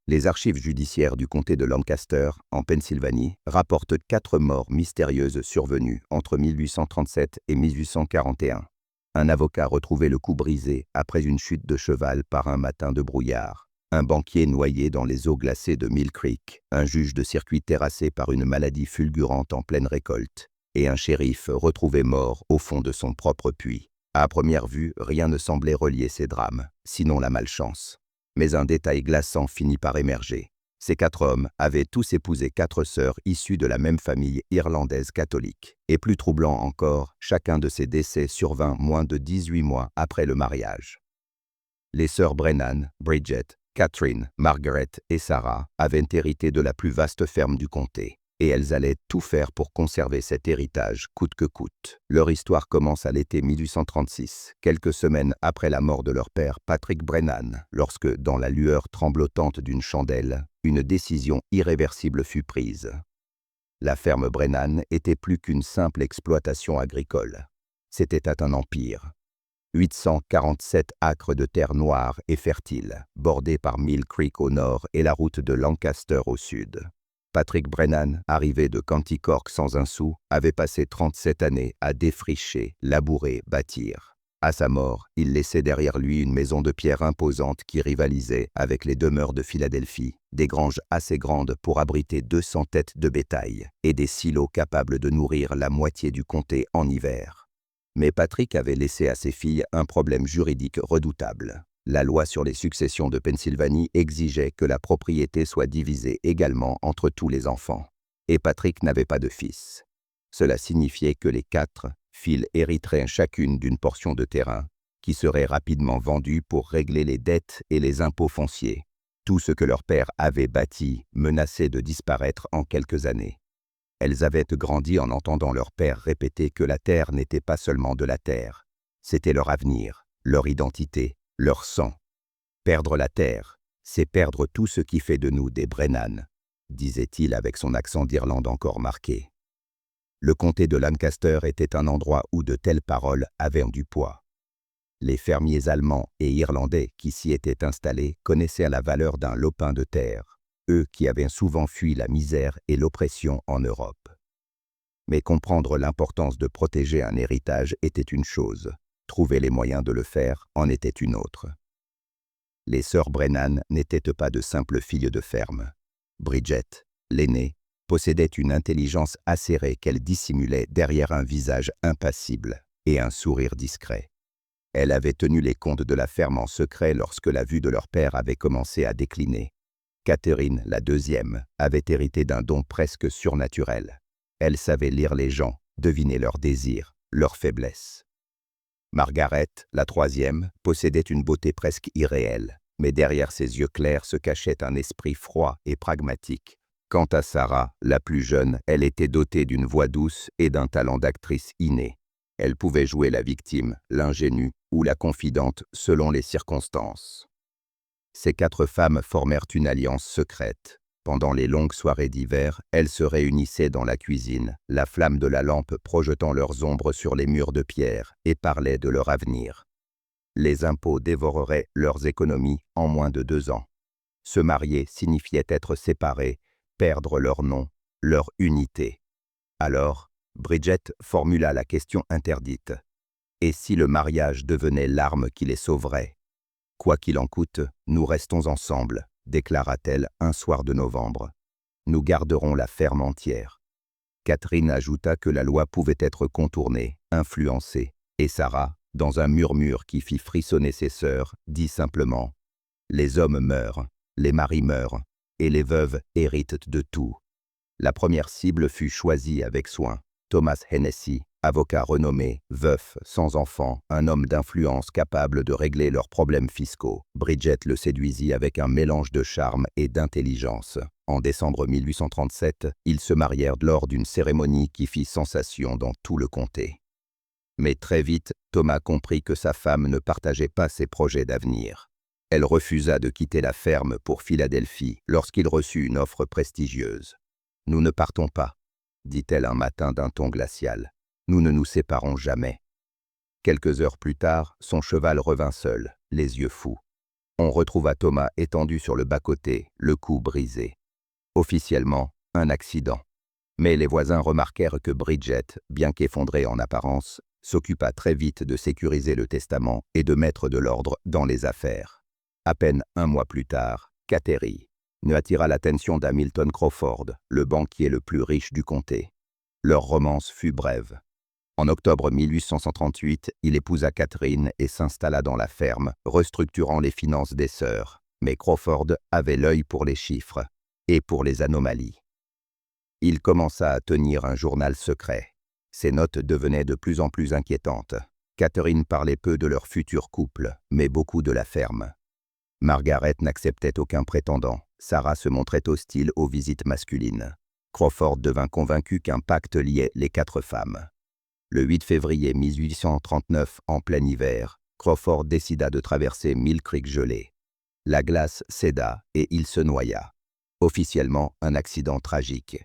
Les archives judiciaires du comté de Lancaster, en Pennsylvanie, rapportent 4 morts mystérieuses survenues entre 1837 et 1841. Un avocat retrouvait le cou brisé après une chute de cheval par un matin de brouillard. Un banquier noyé dans les eaux glacées de Mill Creek. Un juge de circuit terrassé par une maladie fulgurante en pleine récolte. Et un shérif retrouvé mort au fond de son propre puits. À première vue, rien ne semblait relier ces drames, sinon la malchance. Mais un détail glaçant finit par émerger. Ces 4 hommes avaient tous épousé 4 sœurs issues de la même famille irlandaise catholique. Et plus troublant encore, chacun de ces décès survint moins de 18 mois après le mariage. Les sœurs Brennan, Bridget, Catherine, Margaret et Sarah avaient hérité de la plus vaste ferme du comté. Et elles allaient tout faire pour conserver cet héritage coûte que coûte. Leur histoire commence à l'été 1836, quelques semaines après la mort de leur père Patrick Brennan, lorsque, dans la lueur tremblotante d'une chandelle, une décision irréversible fut prise. La ferme Brennan était plus qu'une simple exploitation agricole. C'était un empire. 847 acres de terre noire et fertile, bordés par Mill Creek au nord et la route de Lancaster au sud. Patrick Brennan, arrivé de County Cork sans un sou, avait passé 37 années à défricher, labourer, bâtir. À sa mort, il laissait derrière lui une maison de pierre imposante qui rivalisait avec les demeures de Philadelphie, des granges assez grandes pour abriter 200 têtes de bétail, et des silos capables de nourrir la moitié du comté en hiver. Mais Patrick avait laissé à ses filles un problème juridique redoutable. La loi sur les successions de Pennsylvanie exigeait que la propriété soit divisée également entre tous les enfants. Et Patrick n'avait pas de fils. Cela signifiait que les 4 filles hériteraient chacune d'une portion de terrain, qui serait rapidement vendue pour régler les dettes et les impôts fonciers. Tout ce que leur père avait bâti menaçait de disparaître en quelques années. Elles avaient grandi en entendant leur père répéter que la terre n'était pas seulement de la terre, c'était leur avenir, leur identité, leur sang. Perdre la terre, c'est perdre tout ce qui fait de nous des Brennan, disait-il avec son accent d'Irlande encore marqué. Le comté de Lancaster était un endroit où de telles paroles avaient du poids. Les fermiers allemands et irlandais qui s'y étaient installés connaissaient la valeur d'un lopin de terre, eux qui avaient souvent fui la misère et l'oppression en Europe. Mais comprendre l'importance de protéger un héritage était une chose. Trouver les moyens de le faire en était une autre. Les sœurs Brennan n'étaient pas de simples filles de ferme. Bridget, l'aînée, possédait une intelligence acérée qu'elle dissimulait derrière un visage impassible et un sourire discret. Elle avait tenu les comptes de la ferme en secret lorsque la vue de leur père avait commencé à décliner. Catherine, la deuxième, avait hérité d'un don presque surnaturel. Elle savait lire les gens, deviner leurs désirs, leurs faiblesses. Margaret, la troisième, possédait une beauté presque irréelle, mais derrière ses yeux clairs se cachait un esprit froid et pragmatique. Quant à Sarah, la plus jeune, elle était dotée d'une voix douce et d'un talent d'actrice inné. Elle pouvait jouer la victime, l'ingénue ou la confidente selon les circonstances. Ces 4 femmes formèrent une alliance secrète. Pendant les longues soirées d'hiver, elles se réunissaient dans la cuisine, la flamme de la lampe projetant leurs ombres sur les murs de pierre, et parlaient de leur avenir. Les impôts dévoreraient leurs économies en moins de 2 ans. Se marier signifiait être séparés, perdre leur nom, leur unité. Alors, Bridget formula la question interdite. Et si le mariage devenait l'arme qui les sauverait ? Quoi qu'il en coûte, nous restons ensemble, déclara-t-elle un soir de novembre. Nous garderons la ferme entière. Catherine ajouta que la loi pouvait être contournée, influencée, et Sarah, dans un murmure qui fit frissonner ses sœurs, dit simplement « Les hommes meurent, les maris meurent, et les veuves héritent de tout. » La première cible fut choisie avec soin. Thomas Hennessy, avocat renommé, veuf, sans enfant, un homme d'influence capable de régler leurs problèmes fiscaux. Bridget le séduisit avec un mélange de charme et d'intelligence. En décembre 1837, ils se marièrent lors d'une cérémonie qui fit sensation dans tout le comté. Mais très vite, Thomas comprit que sa femme ne partageait pas ses projets d'avenir. Elle refusa de quitter la ferme pour Philadelphie lorsqu'il reçut une offre prestigieuse. « Nous ne partons pas », dit-elle un matin d'un ton glacial. « Nous ne nous séparons jamais. » Quelques heures plus tard, son cheval revint seul, les yeux fous. On retrouva Thomas étendu sur le bas-côté, le cou brisé. Officiellement, un accident. Mais les voisins remarquèrent que Bridget, bien qu'effondrée en apparence, s'occupa très vite de sécuriser le testament et de mettre de l'ordre dans les affaires. À peine un mois plus tard, Catherine attira l'attention d'Hamilton Crawford, le banquier le plus riche du comté. Leur romance fut brève. En octobre 1838, il épousa Catherine et s'installa dans la ferme, restructurant les finances des sœurs. Mais Crawford avait l'œil pour les chiffres et pour les anomalies. Il commença à tenir un journal secret. Ses notes devenaient de plus en plus inquiétantes. Catherine parlait peu de leur futur couple, mais beaucoup de la ferme. Margaret n'acceptait aucun prétendant. Sarah se montrait hostile aux visites masculines. Crawford devint convaincu qu'un pacte liait les 4 femmes. Le 8 février 1839, en plein hiver, Crawford décida de traverser Mill Creek gelée. La glace céda et il se noya. Officiellement, un accident tragique.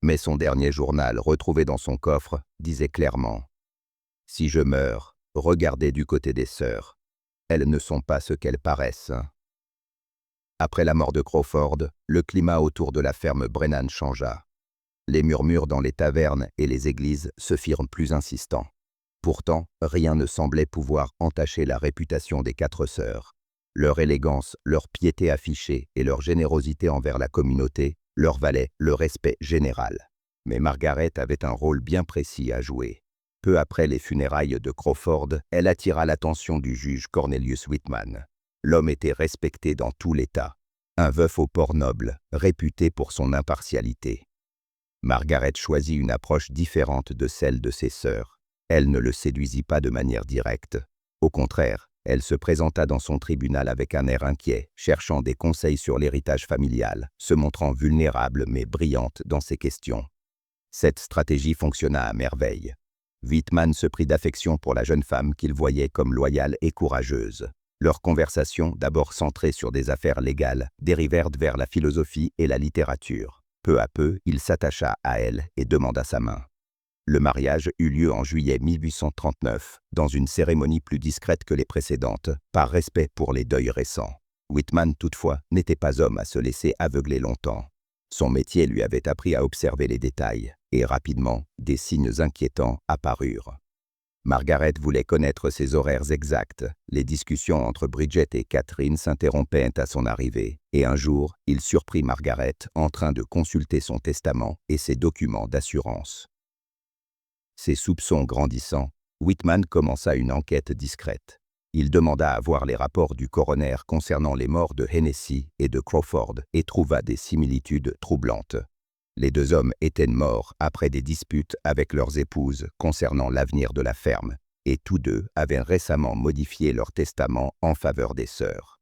Mais son dernier journal, retrouvé dans son coffre, disait clairement « Si je meurs, regardez du côté des sœurs. Elles ne sont pas ce qu'elles paraissent. » Après la mort de Crawford, le climat autour de la ferme Brennan changea. Les murmures dans les tavernes et les églises se firent plus insistants. Pourtant, rien ne semblait pouvoir entacher la réputation des 4 sœurs. Leur élégance, leur piété affichée et leur générosité envers la communauté leur valaient le respect général. Mais Margaret avait un rôle bien précis à jouer. Peu après les funérailles de Crawford, elle attira l'attention du juge Cornelius Whitman. L'homme était respecté dans tout l'État. Un veuf au port noble, réputé pour son impartialité. Margaret choisit une approche différente de celle de ses sœurs. Elle ne le séduisit pas de manière directe. Au contraire, elle se présenta dans son tribunal avec un air inquiet, cherchant des conseils sur l'héritage familial, se montrant vulnérable mais brillante dans ses questions. Cette stratégie fonctionna à merveille. Whitman se prit d'affection pour la jeune femme qu'il voyait comme loyale et courageuse. Leurs conversations, d'abord centrées sur des affaires légales, dérivèrent vers la philosophie et la littérature. Peu à peu, il s'attacha à elle et demanda sa main. Le mariage eut lieu en juillet 1839, dans une cérémonie plus discrète que les précédentes, par respect pour les deuils récents. Whitman, toutefois, n'était pas homme à se laisser aveugler longtemps. Son métier lui avait appris à observer les détails, et rapidement, des signes inquiétants apparurent. Margaret voulait connaître ses horaires exacts. Les discussions entre Bridget et Catherine s'interrompaient à son arrivée, et un jour, il surprit Margaret en train de consulter son testament et ses documents d'assurance. Ses soupçons grandissant, Whitman commença une enquête discrète. Il demanda à voir les rapports du coroner concernant les morts de Hennessy et de Crawford et trouva des similitudes troublantes. Les 2 hommes étaient morts après des disputes avec leurs épouses concernant l'avenir de la ferme, et tous 2 avaient récemment modifié leur testament en faveur des sœurs.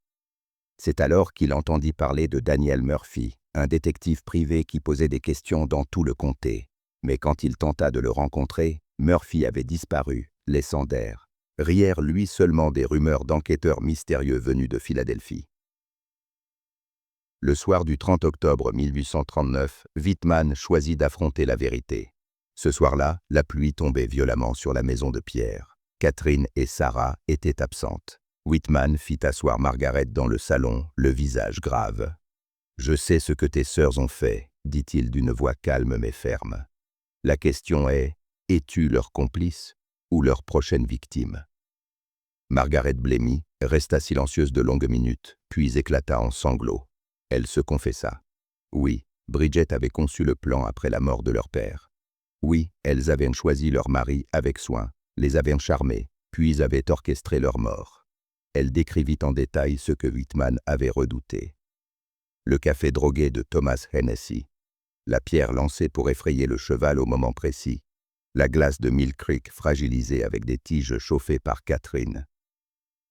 C'est alors qu'il entendit parler de Daniel Murphy, un détective privé qui posait des questions dans tout le comté. Mais quand il tenta de le rencontrer, Murphy avait disparu, laissant derrière lui seulement des rumeurs d'enquêteurs mystérieux venus de Philadelphie. Le soir du 30 octobre 1839, Whitman choisit d'affronter la vérité. Ce soir-là, la pluie tombait violemment sur la maison de Pierre. Catherine et Sarah étaient absentes. Whitman fit asseoir Margaret dans le salon, le visage grave. « Je sais ce que tes sœurs ont fait, » dit-il d'une voix calme mais ferme. « La question est, es-tu leur complice ou leur prochaine victime ?» Margaret blêmit, resta silencieuse de longues minutes, puis éclata en sanglots. Elle se confessa. Oui, Bridget avait conçu le plan après la mort de leur père. Oui, elles avaient choisi leur mari avec soin, les avaient charmés, puis avaient orchestré leur mort. Elle décrivit en détail ce que Whitman avait redouté. Le café drogué de Thomas Hennessy, la pierre lancée pour effrayer le cheval au moment précis, la glace de Mill Creek fragilisée avec des tiges chauffées par Catherine.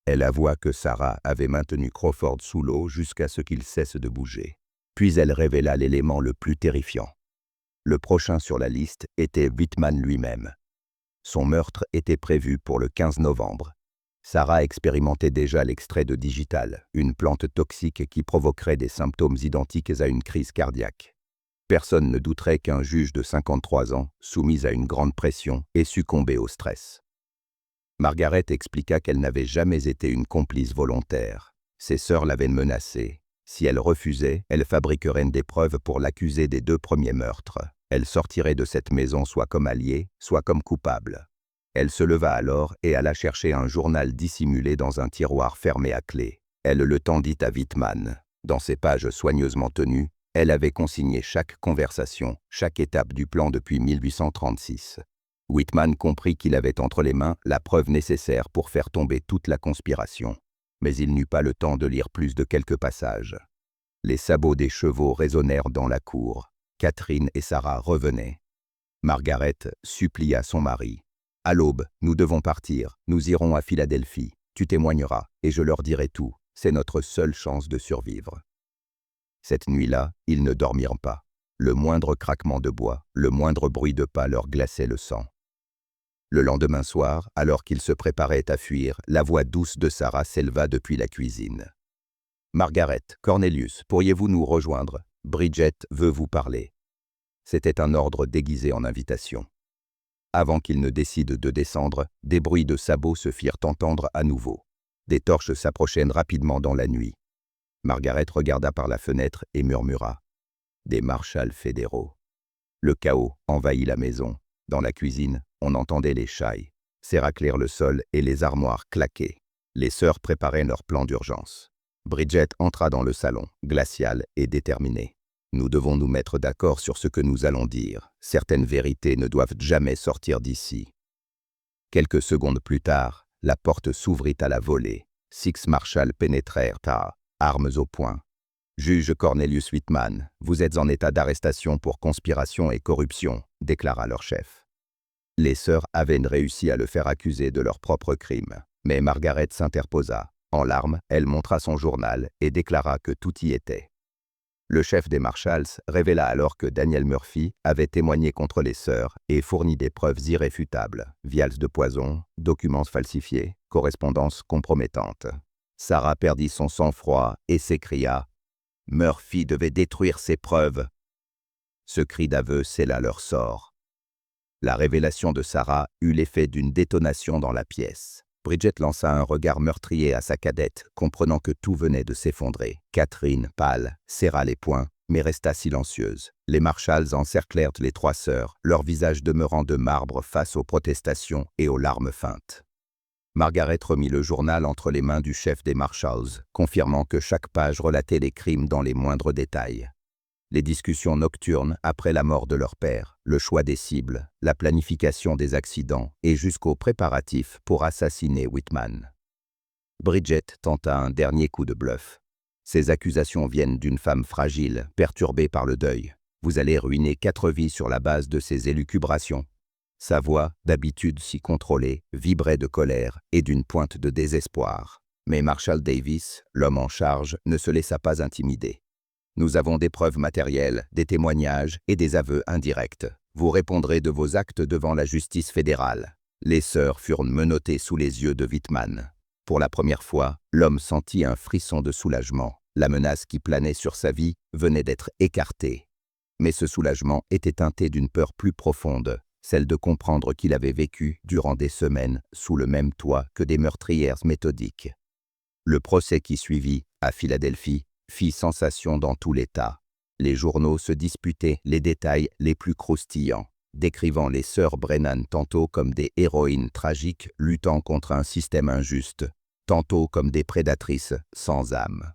Elle avoua que Sarah avait maintenu Crawford sous l'eau jusqu'à ce qu'il cesse de bouger. Puis elle révéla l'élément le plus terrifiant. Le prochain sur la liste était Whitman lui-même. Son meurtre était prévu pour le 15 novembre. Sarah expérimentait déjà l'extrait de digital, une plante toxique qui provoquerait des symptômes identiques à une crise cardiaque. Personne ne douterait qu'un juge de 53 ans, soumis à une grande pression, ait succombé au stress. Margaret expliqua qu'elle n'avait jamais été une complice volontaire. Ses sœurs l'avaient menacée. Si elle refusait, elle fabriquerait des preuves pour l'accuser des 2 premiers meurtres. Elle sortirait de cette maison soit comme alliée, soit comme coupable. Elle se leva alors et alla chercher un journal dissimulé dans un tiroir fermé à clé. Elle le tendit à Wittmann. Dans ses pages soigneusement tenues, elle avait consigné chaque conversation, chaque étape du plan depuis 1836. Wittmann comprit qu'il avait entre les mains la preuve nécessaire pour faire tomber toute la conspiration. Mais il n'eut pas le temps de lire plus de quelques passages. Les sabots des chevaux résonnèrent dans la cour. Catherine et Sarah revenaient. Margaret supplia son mari. « À l'aube, nous devons partir, nous irons à Philadelphie. Tu témoigneras, et je leur dirai tout. C'est notre seule chance de survivre. » Cette nuit-là, ils ne dormirent pas. Le moindre craquement de bois, le moindre bruit de pas leur glaçait le sang. Le lendemain soir, alors qu'ils se préparaient à fuir, la voix douce de Sarah s'éleva depuis la cuisine. « Margaret, Cornelius, pourriez-vous nous rejoindre? Bridget veut vous parler. » C'était un ordre déguisé en invitation. Avant qu'ils ne décident de descendre, des bruits de sabots se firent entendre à nouveau. Des torches s'approchaient rapidement dans la nuit. Margaret regarda par la fenêtre et murmura « Des marshals fédéraux ». Le chaos envahit la maison. Dans la cuisine, on entendait les chailles s'éracler le sol et les armoires claquer. Les sœurs préparaient leur plan d'urgence. Bridget entra dans le salon, glaciale et déterminée. « Nous devons nous mettre d'accord sur ce que nous allons dire. Certaines vérités ne doivent jamais sortir d'ici. » Quelques secondes plus tard, la porte s'ouvrit à la volée. 6 marshals pénétrèrent armes au poing. « Juge Cornelius Wittmann, vous êtes en état d'arrestation pour conspiration et corruption, » déclara leur chef. Les sœurs avaient réussi à le faire accuser de leur propre crime, mais Margaret s'interposa. En larmes, elle montra son journal et déclara que tout y était. Le chef des Marshalls révéla alors que Daniel Murphy avait témoigné contre les sœurs et fourni des preuves irréfutables, vials de poison, documents falsifiés, correspondances compromettantes. Sarah perdit son sang-froid et s'écria « Murphy devait détruire ses preuves !» Ce cri d'aveu scella leur sort. La révélation de Sarah eut l'effet d'une détonation dans la pièce. Bridget lança un regard meurtrier à sa cadette, comprenant que tout venait de s'effondrer. Catherine, pâle, serra les poings, mais resta silencieuse. Les Marshalls encerclèrent les 3 sœurs, leurs visages demeurant de marbre face aux protestations et aux larmes feintes. Margaret remit le journal entre les mains du chef des Marshalls, confirmant que chaque page relatait les crimes dans les moindres détails. Les discussions nocturnes après la mort de leur père, le choix des cibles, la planification des accidents et jusqu'aux préparatifs pour assassiner Wittmann. Bridget tenta un dernier coup de bluff. Ces accusations viennent d'une femme fragile, perturbée par le deuil. Vous allez ruiner 4 vies sur la base de ces élucubrations. Sa voix, d'habitude si contrôlée, vibrait de colère et d'une pointe de désespoir. Mais Marshall Davis, l'homme en charge, ne se laissa pas intimider. Nous avons des preuves matérielles, des témoignages et des aveux indirects. Vous répondrez de vos actes devant la justice fédérale. Les sœurs furent menottées sous les yeux de Wittmann. Pour la première fois, l'homme sentit un frisson de soulagement. La menace qui planait sur sa vie venait d'être écartée. Mais ce soulagement était teinté d'une peur plus profonde, celle de comprendre qu'il avait vécu, durant des semaines, sous le même toit que des meurtrières méthodiques. Le procès qui suivit, à Philadelphie, fit sensation dans tout l'État. Les journaux se disputaient les détails les plus croustillants, décrivant les sœurs Brennan tantôt comme des héroïnes tragiques luttant contre un système injuste, tantôt comme des prédatrices sans âme.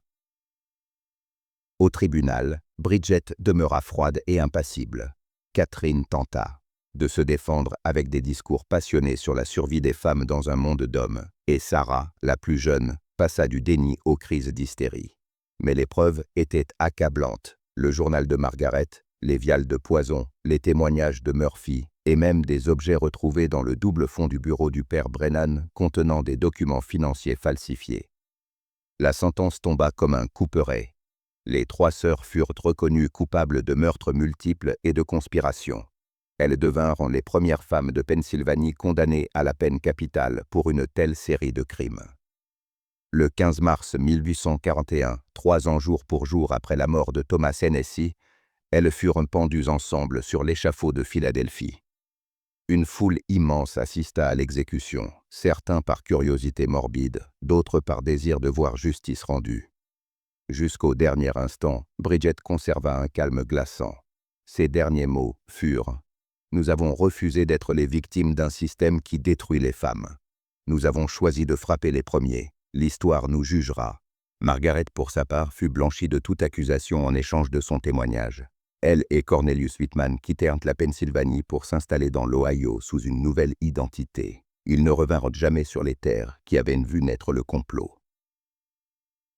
Au tribunal, Bridget demeura froide et impassible. Catherine tenta de se défendre avec des discours passionnés sur la survie des femmes dans un monde d'hommes, et Sarah, la plus jeune, passa du déni aux crises d'hystérie. Mais les preuves étaient accablantes. Le journal de Margaret, les vials de poison, les témoignages de Murphy et même des objets retrouvés dans le double fond du bureau du père Brennan contenant des documents financiers falsifiés. La sentence tomba comme un couperet. Les 3 sœurs furent reconnues coupables de meurtres multiples et de conspiration. Elles devinrent les premières femmes de Pennsylvanie condamnées à la peine capitale pour une telle série de crimes. Le 15 mars 1841, 3 ans jour pour jour après la mort de Thomas Hennessy, elles furent pendues ensemble sur l'échafaud de Philadelphie. Une foule immense assista à l'exécution, certains par curiosité morbide, d'autres par désir de voir justice rendue. Jusqu'au dernier instant, Bridget conserva un calme glaçant. Ses derniers mots furent « Nous avons refusé d'être les victimes d'un système qui détruit les femmes. Nous avons choisi de frapper les premiers. L'histoire nous jugera. » Margaret, pour sa part, fut blanchie de toute accusation en échange de son témoignage. Elle et Cornelius Whitman quittèrent la Pennsylvanie pour s'installer dans l'Ohio sous une nouvelle identité. Ils ne revinrent jamais sur les terres qui avaient vu naître le complot.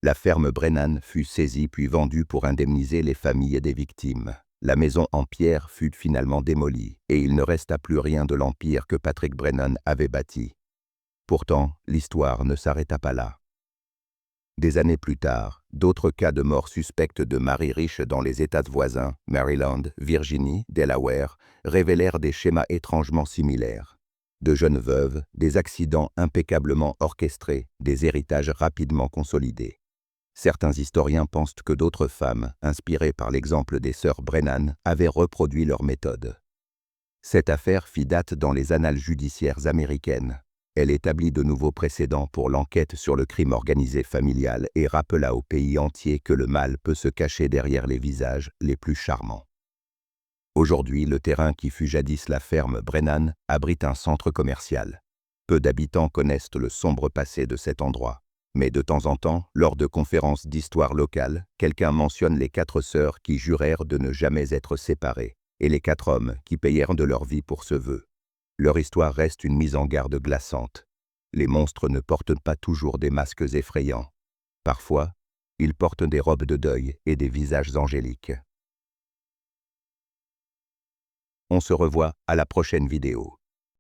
La ferme Brennan fut saisie puis vendue pour indemniser les familles des victimes. La maison en pierre fut finalement démolie et il ne resta plus rien de l'empire que Patrick Brennan avait bâti. Pourtant, l'histoire ne s'arrêta pas là. Des années plus tard, d'autres cas de mort suspectes de maris riches dans les États voisins, Maryland, Virginie, Delaware, révélèrent des schémas étrangement similaires. De jeunes veuves, des accidents impeccablement orchestrés, des héritages rapidement consolidés. Certains historiens pensent que d'autres femmes, inspirées par l'exemple des sœurs Brennan, avaient reproduit leur méthode. Cette affaire fit date dans les annales judiciaires américaines. Elle établit de nouveaux précédents pour l'enquête sur le crime organisé familial et rappela au pays entier que le mal peut se cacher derrière les visages les plus charmants. Aujourd'hui, le terrain qui fut jadis la ferme Brennan abrite un centre commercial. Peu d'habitants connaissent le sombre passé de cet endroit. Mais de temps en temps, lors de conférences d'histoire locale, quelqu'un mentionne les 4 sœurs qui jurèrent de ne jamais être séparées, et les 4 hommes qui payèrent de leur vie pour ce vœu. Leur histoire reste une mise en garde glaçante. Les monstres ne portent pas toujours des masques effrayants. Parfois, ils portent des robes de deuil et des visages angéliques. On se revoit à la prochaine vidéo.